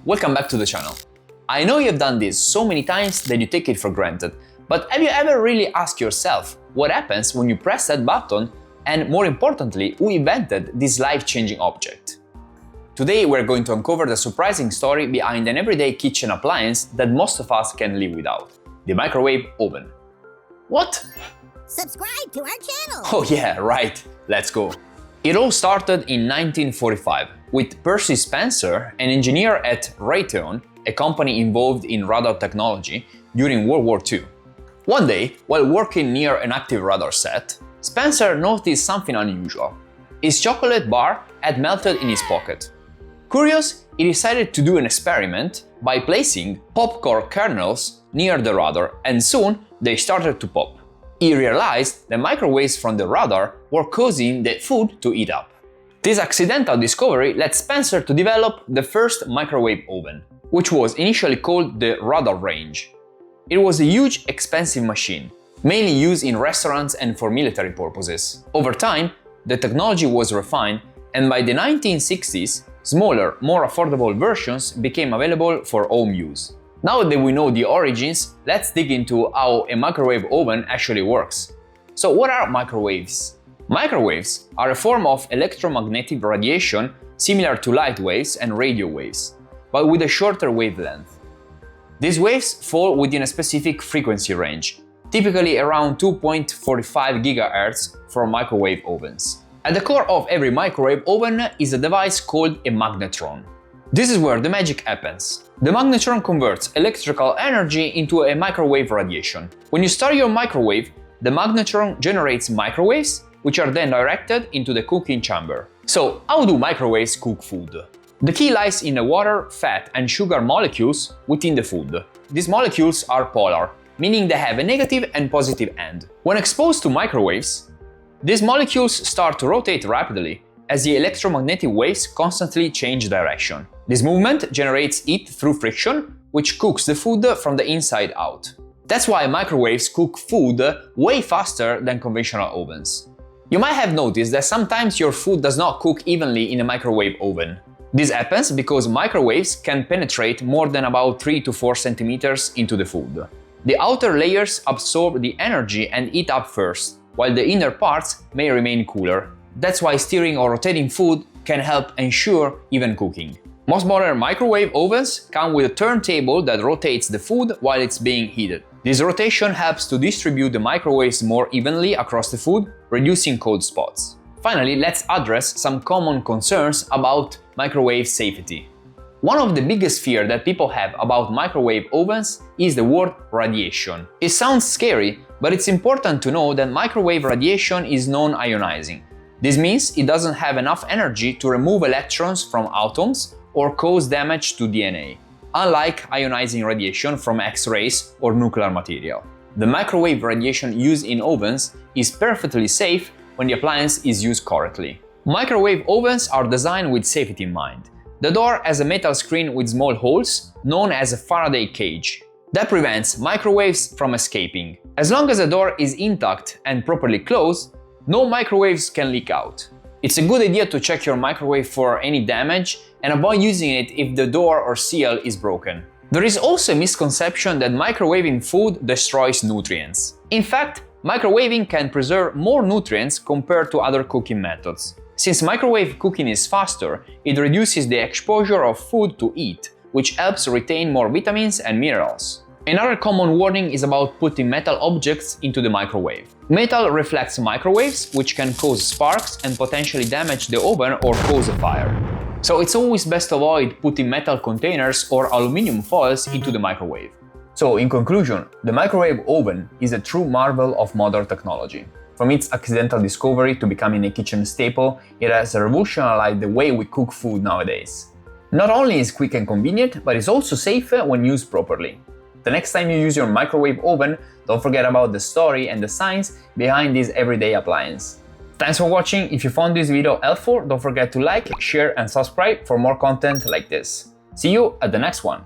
welcome back to the channel. I know you've done this so many times that you take it for granted, but have you ever really asked yourself what happens when you press that button, and more importantly, who invented this life-changing object? Today we're going to uncover the surprising story behind an everyday kitchen appliance that most of us can live without: the microwave oven. What? Subscribe to our channel! Oh yeah, right, let's go. It all started in 1945 with Percy Spencer, an engineer at Raytheon, a company involved in radar technology during World War II. One day, while working near an active radar set, Spencer noticed something unusual. His chocolate bar had melted in his pocket. Curious, he decided to do an experiment by placing popcorn kernels near the radar, and soon they started to pop. He realized the microwaves from the radar were causing the food to heat up. This accidental discovery led Spencer to develop the first microwave oven, which was initially called the radar range. It was a huge, expensive machine, mainly used in restaurants and for military purposes. Over time, the technology was refined, and by the 1960s, smaller, more affordable versions became available for home use. Now that we know the origins, let's dig into how a microwave oven actually works. So what are microwaves? Microwaves are a form of electromagnetic radiation similar to light waves and radio waves, but with a shorter wavelength. These waves fall within a specific frequency range, typically around 2.45 GHz for microwave ovens. At the core of every microwave oven is a device called a magnetron. This is where the magic happens. The magnetron converts electrical energy into a microwave radiation. When you start your microwave, the magnetron generates microwaves, which are then directed into the cooking chamber. So, how do microwaves cook food? The key lies in the water, fat, and sugar molecules within the food. These molecules are polar, meaning they have a negative and positive end. When exposed to microwaves, these molecules start to rotate rapidly as the electromagnetic waves constantly change direction. This movement generates heat through friction, which cooks the food from the inside out. That's why microwaves cook food way faster than conventional ovens. You might have noticed that sometimes your food does not cook evenly in a microwave oven. This happens because microwaves can penetrate more than about 3 to 4 centimeters into the food. The outer layers absorb the energy and heat up first, while the inner parts may remain cooler. That's why stirring or rotating food can help ensure even cooking. Most modern microwave ovens come with a turntable that rotates the food while it's being heated. This rotation helps to distribute the microwaves more evenly across the food, reducing cold spots. Finally, let's address some common concerns about microwave safety. One of the biggest fears that people have about microwave ovens is the word radiation. It sounds scary, but it's important to know that microwave radiation is non-ionizing. This means it doesn't have enough energy to remove electrons from atoms or cause damage to DNA, unlike ionizing radiation from X-rays or nuclear material. The microwave radiation used in ovens is perfectly safe when the appliance is used correctly. Microwave ovens are designed with safety in mind. The door has a metal screen with small holes, known as a Faraday cage, that prevents microwaves from escaping. As long as the door is intact and properly closed, no microwaves can leak out. It's a good idea to check your microwave for any damage and avoid using it if the door or seal is broken. There is also a misconception that microwaving food destroys nutrients. In fact, microwaving can preserve more nutrients compared to other cooking methods. Since microwave cooking is faster, it reduces the exposure of food to heat, which helps retain more vitamins and minerals. Another common warning is about putting metal objects into the microwave. Metal reflects microwaves, which can cause sparks and potentially damage the oven or cause a fire. So it's always best to avoid putting metal containers or aluminum foils into the microwave. So in conclusion, the microwave oven is a true marvel of modern technology. From its accidental discovery to becoming a kitchen staple, it has revolutionized the way we cook food nowadays. Not only is it quick and convenient, but it's also safe when used properly. The next time you use your microwave oven, don't forget about the story and the science behind this everyday appliance. Thanks for watching. If you found this video helpful, don't forget to like, share and subscribe for more content like this. See you at the next one.